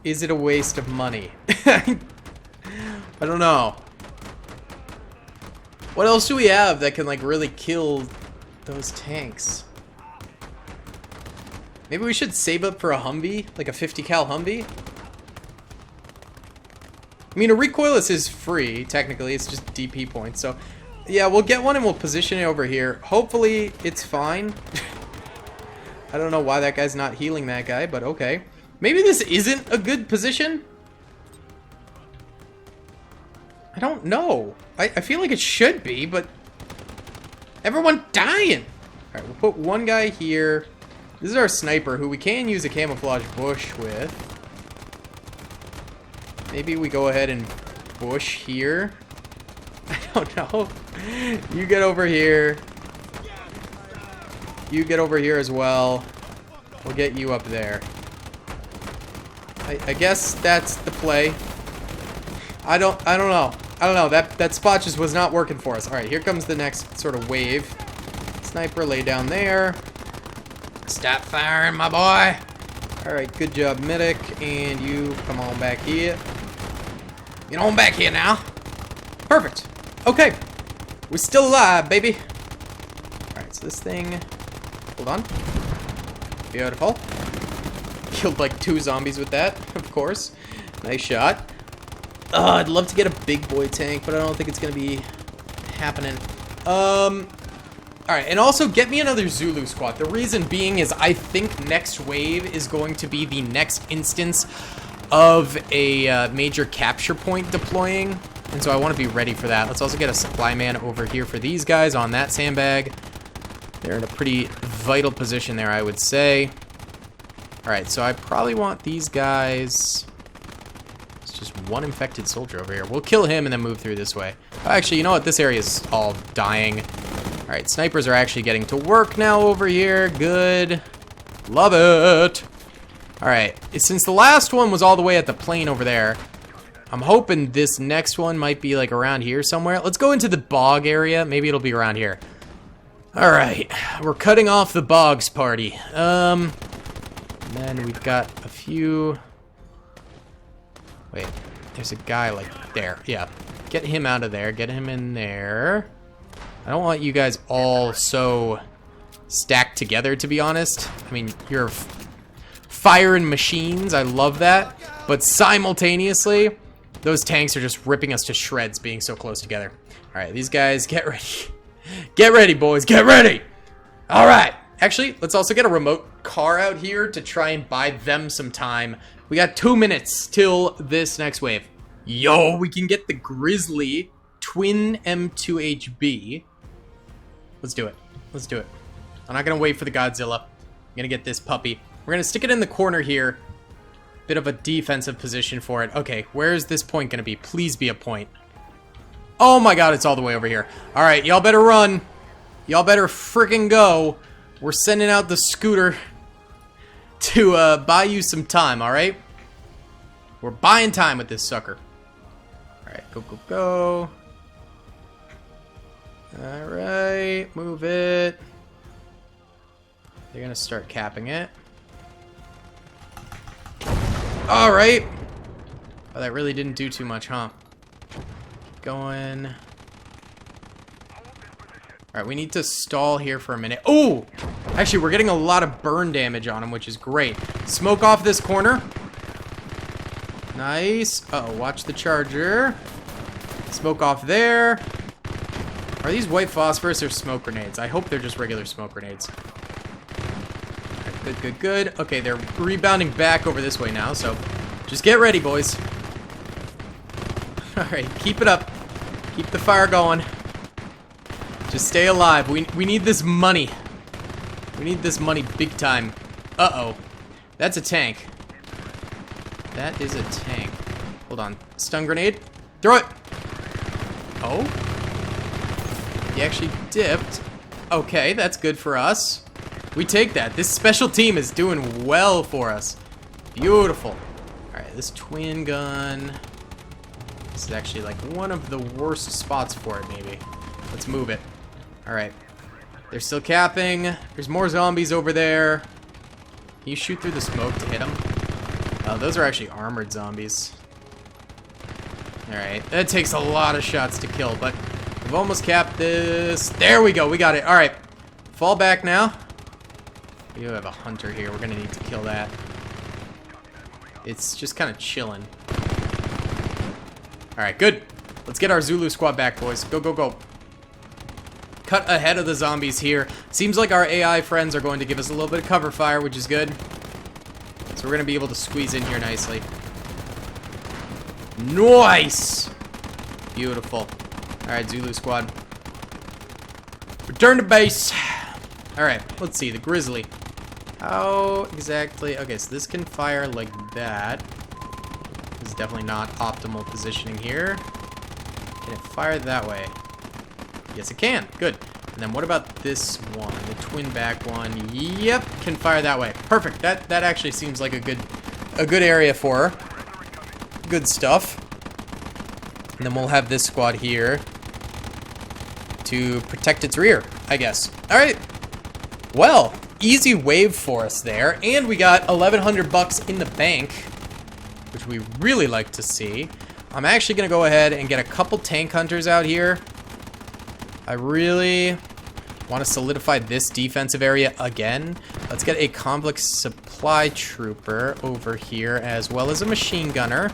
is it a waste of money? I don't know. What else do we have that can, like, really kill those tanks? Maybe we should save up for a Humvee, like a 50 cal Humvee. I mean, a recoilless is free, technically. It's just DP points, so yeah, we'll get one and we'll position it over here. Hopefully, it's fine. I don't know why that guy's not healing that guy, but okay. Maybe this isn't a good position? I don't know. I feel like it should be, but everyone dying. Alright, we'll put one guy here. This is our sniper, who we can use a camouflage bush with. Maybe we go ahead and bush here. I don't know. You get over here. You get over here as well. We'll get you up there. I guess that's the play. I don't know. I don't know. That spot just was not working for us. Alright, here comes the next sort of wave. Sniper, lay down there. Stop firing, my boy. Alright, good job, medic. And you come on back here. Get on back here now. Perfect. Okay. We're still alive, baby. Alright, so this thing... Hold on. Beautiful. Killed like 2 zombies with that, of course. Nice shot. I'd love to get a big boy tank, but I don't think it's going to be happening. Alright, and also get me another Zulu squad. The reason being is I think next wave is going to be the next instance of a major capture point deploying. And so I want to be ready for that. Let's also get a supply man over here for these guys on that sandbag. They're in a pretty vital position there, I would say. Alright, so I probably want these guys... It's just one infected soldier over here. We'll kill him and then move through this way. Actually, you know what? This area is all dying. Alright, snipers are actually getting to work now over here. Good. Love it. Alright, since the last one was all the way at the plane over there, I'm hoping this next one might be like around here somewhere. Let's go into the bog area. Maybe it'll be around here. Alright, we're cutting off the Boggs party. And then we've got a few... Wait, there's a guy like there. Yeah, get him out of there. Get him in there. I don't want you guys all so stacked together, to be honest. I mean, you're firing machines. I love that. But simultaneously, those tanks are just ripping us to shreds being so close together. Alright, these guys, get ready. Get ready, boys. Get ready. Alright. Actually, let's also get a remote car out here to try and buy them some time. We got 2 minutes till this next wave. Yo, we can get the Grizzly Twin M2HB. Let's do it. Let's do it. I'm not going to wait for the Godzilla. I'm going to get this puppy. We're going to stick it in the corner here. Bit of a defensive position for it. Okay, where is this point going to be? Please be a point. Oh my god, it's all the way over here. Alright, y'all better run. Y'all better freaking go. We're sending out the scooter to buy you some time, alright? We're buying time with this sucker. Alright, go, go, go. Alright, move it. They're gonna start capping it. Alright. Oh, that really didn't do too much, huh? Going. Alright, we need to stall here for a minute. Oh! Actually, we're getting a lot of burn damage on him, which is great. Smoke off this corner. Nice. Uh-oh, watch the charger. Smoke off there. Are these white phosphorus or smoke grenades? I hope they're just regular smoke grenades. Right, good, good, good. Okay, they're rebounding back over this way now, so just get ready, boys. Alright, keep it up. Keep the fire going. Just stay alive. We need this money. We need this money big time. Uh-oh. That's a tank. That is a tank. Hold on. Stun grenade. Throw it! Oh? He actually dipped. Okay, that's good for us. We take that. This special team is doing well for us. Beautiful. Alright, this twin gun... This is actually like one of the worst spots for it, maybe. Let's move it. Alright. They're still capping. There's more zombies over there. Can you shoot through the smoke to hit them? Oh, those are actually armored zombies. Alright. That takes a lot of shots to kill, but we've almost capped this. There we go. We got it. Alright. Fall back now. We do have a hunter here. We're going to need to kill that. It's just kind of chilling. Alright, good. Let's get our Zulu squad back, boys. Go, go, go. Cut ahead of the zombies here. Seems like our AI friends are going to give us a little bit of cover fire, which is good. So we're going to be able to squeeze in here nicely. Nice! Beautiful. Alright, Zulu squad. Return to base. Alright, let's see. The Grizzly. How exactly... Okay, so this can fire like that. This is definitely not optimal positioning here. Can it fire that way? Yes, it can. Good. And then what about this one? The twin back one. Yep, can fire that way. Perfect. That actually seems like a good area for her. Good stuff. And then we'll have this squad here to protect its rear, I guess. All right. Well, easy wave for us there, and we got 1,100 bucks in the bank, which we really like to see. I'm actually gonna go ahead and get a couple tank hunters out here. I really want to solidify this defensive area again. Let's get a complex supply trooper over here, as well as a machine gunner.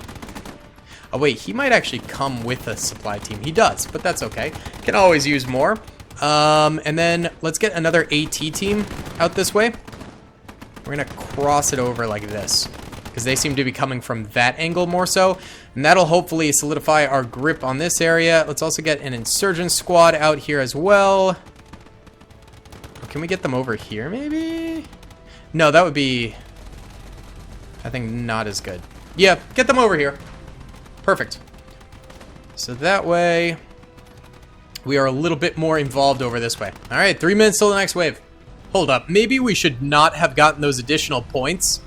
Oh wait, he might actually come with a supply team. He does, but that's okay. Can always use more. And then let's get another AT team out this way. We're gonna cross it over like this, because they seem to be coming from that angle more so. And that'll hopefully solidify our grip on this area. Let's also get an insurgent squad out here as well. Can we get them over here, maybe? No, that would be, I think, not as good. Yeah, get them over here. Perfect. So that way, we are a little bit more involved over this way. All right, 3 minutes till the next wave. Hold up. Maybe we should not have gotten those additional points.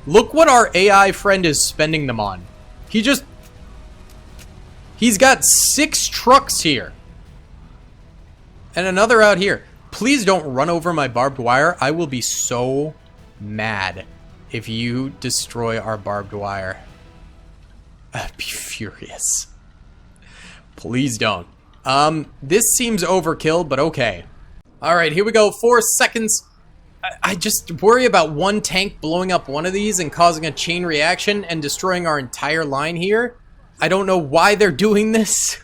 Look what our AI friend is spending them on. He's got 6 trucks here. And another out here. Please don't run over my barbed wire. I will be so mad if you destroy our barbed wire. I'd be furious. Please don't. This seems overkill, but okay. Alright, here we go. 4 seconds. I just worry about one tank blowing up one of these and causing a chain reaction and destroying our entire line here. I don't know why they're doing this,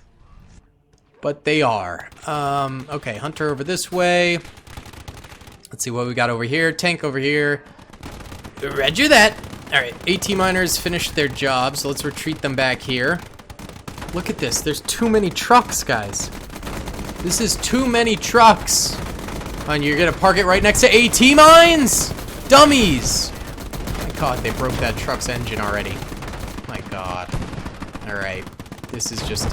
but they are. Okay, Hunter over this way. Let's see what we got over here. Tank over here. Roger that. Alright, AT miners finished their job, so let's retreat them back here. Look at this. There's too many trucks, guys. This is too many trucks. And you're gonna park it right next to AT mines? Dummies! My god, they broke that truck's engine already. My god. Alright. This is just...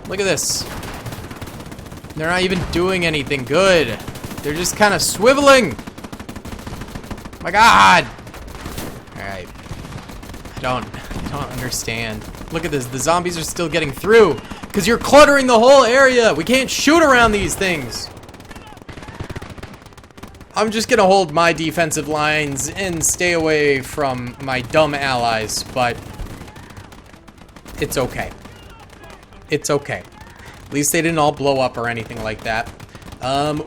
Look at this. They're not even doing anything good. They're just kind of swiveling. My god! Alright. I don't understand. Look at this. The zombies are still getting through. Because you're cluttering the whole area. We can't shoot around these things. I'm just gonna hold my defensive lines and stay away from my dumb allies, but it's okay. It's okay. At least they didn't all blow up or anything like that.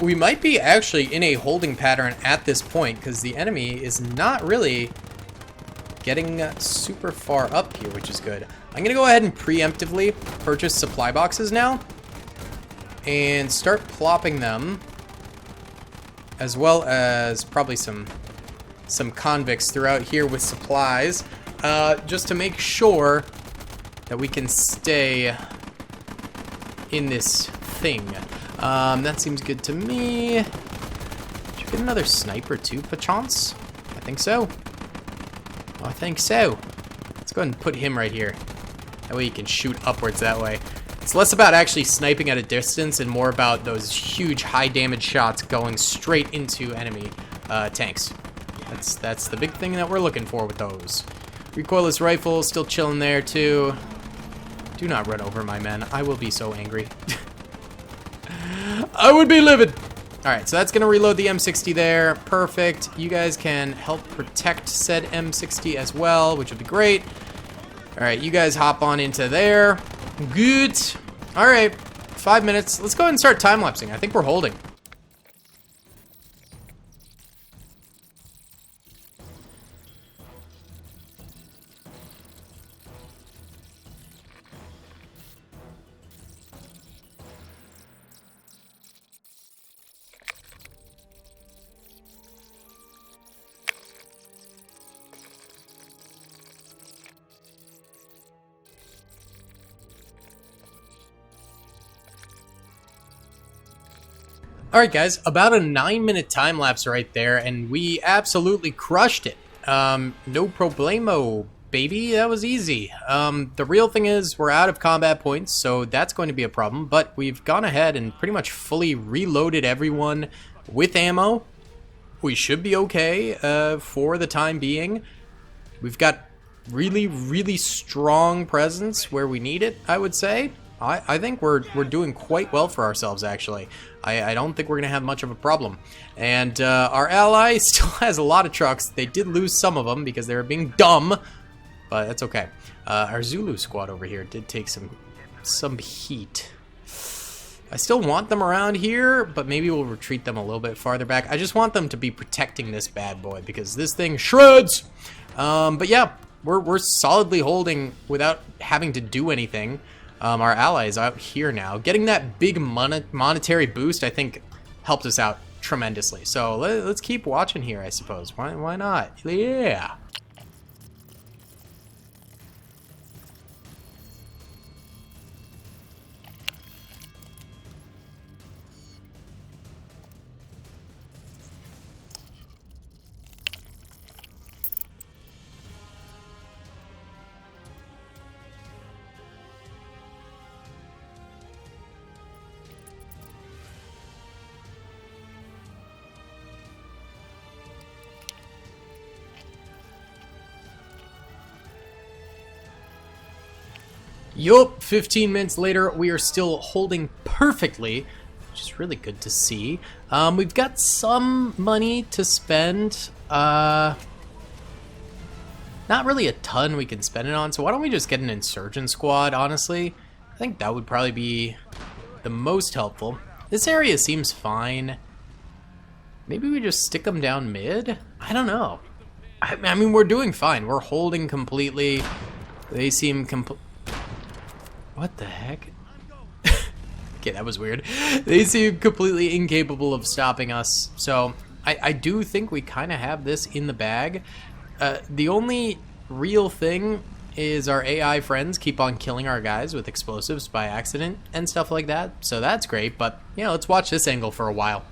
We might be actually in a holding pattern at this point because the enemy is not really getting super far up here, which is good. I'm gonna go ahead and preemptively purchase supply boxes now and start plopping them, as well as probably some convicts throughout here with supplies, just to make sure that we can stay in this thing. That seems good to me. Should we get another sniper too, perchance? I think so. I think so. Let's go ahead and put him right here. That way you can shoot upwards that way. It's less about actually sniping at a distance and more about those huge high damage shots going straight into enemy tanks. That's the big thing that we're looking for with those. Recoilless rifle still chilling there too. Do not run over my men. I will be so angry. I would be livid. Alright, so that's going to reload the M60 there. Perfect. You guys can help protect said M60 as well, which would be great. Alright, you guys hop on into there. Good. Alright, 5 minutes. Let's go ahead and start time-lapsing. I think we're holding. Alright guys, about a 9-minute time lapse right there, and we absolutely crushed it. No problemo, baby, that was easy. The real thing is we're out of combat points, so that's going to be a problem, but we've gone ahead and pretty much fully reloaded everyone with ammo. We should be okay for the time being. We've got really, really strong presence where we need it, I would say. I think we're doing quite well for ourselves, actually. I don't think we're going to have much of a problem. And our ally still has a lot of trucks. They did lose some of them because they were being dumb, but that's okay. Our Zulu squad over here did take some heat. I still want them around here, but maybe we'll retreat them a little bit farther back. I just want them to be protecting this bad boy because this thing shreds. But yeah, we're solidly holding without having to do anything. Our allies out here now. Getting that big monetary boost, I think, helped us out tremendously. So let's keep watching here, I suppose. Why not? Yeah. Yup, 15 minutes later, we are still holding perfectly. which is really good to see. We've got some money to spend. Not really a ton we can spend it on, so why don't we just get an insurgent squad, honestly? I think that would probably be the most helpful. This area seems fine. Maybe we just stick them down mid? I don't know. I mean, we're doing fine. We're holding completely. They seem What the heck? Okay, that was weird. They seem completely incapable of stopping us. So, I do think we kind of have this in the bag. The only real thing is our AI friends keep on killing our guys with explosives by accident and stuff like that. So that's great, but, you know, let's watch this angle for a while.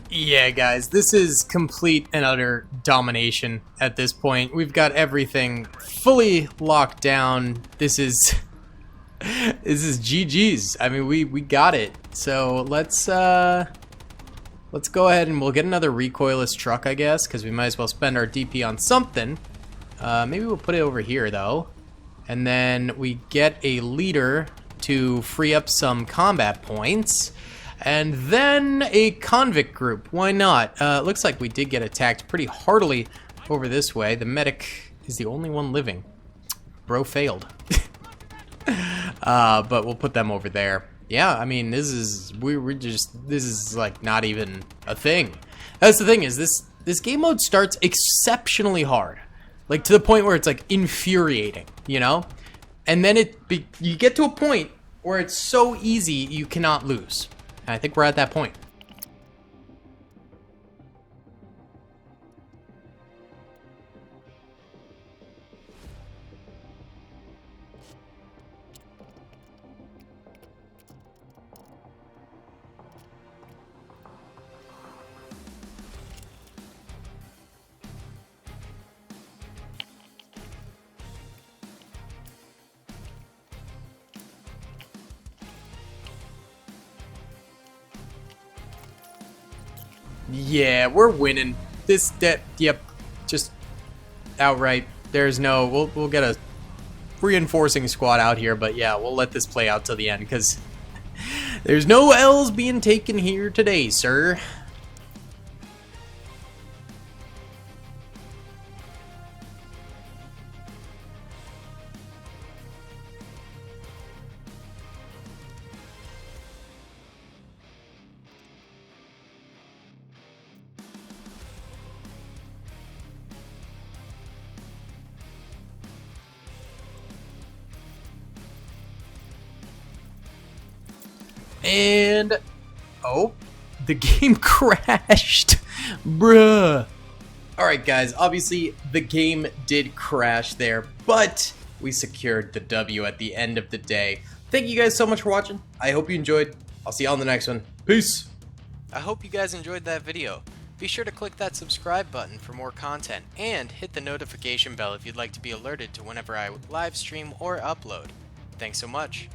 Yeah, guys, this is complete and utter domination at this point. We've got everything fully locked down. This is GG's. I mean, we got it. So let's go ahead and we'll get another recoilless truck, I guess, because we might as well spend our DP on something. Maybe we'll put it over here though, and then we get a leader to free up some combat points. And then a convict group. Why not? Looks like we did get attacked pretty heartily over this way. The medic is the only one living. Bro failed. But we'll put them over there. Yeah, I mean, this is this is like not even a thing. That's the thing, is this game mode starts exceptionally hard, like to the point where it's like infuriating, you know. And then you get to a point where it's so easy you cannot lose. And I think we're at that point. Yeah, we're winning. Yep, just outright. There's no, we'll get a reinforcing squad out here, but yeah, we'll let this play out till the end, because there's no L's being taken here today, sir. And oh, the game crashed. Bruh. Alright guys, obviously the game did crash there, but we secured the W at the end of the day. Thank you guys so much for watching. I hope you enjoyed. I'll see you on the next one. Peace. I hope you guys enjoyed that video. Be sure to click that subscribe button for more content, and hit the notification bell if you'd like to be alerted to whenever I live stream or upload. Thanks so much.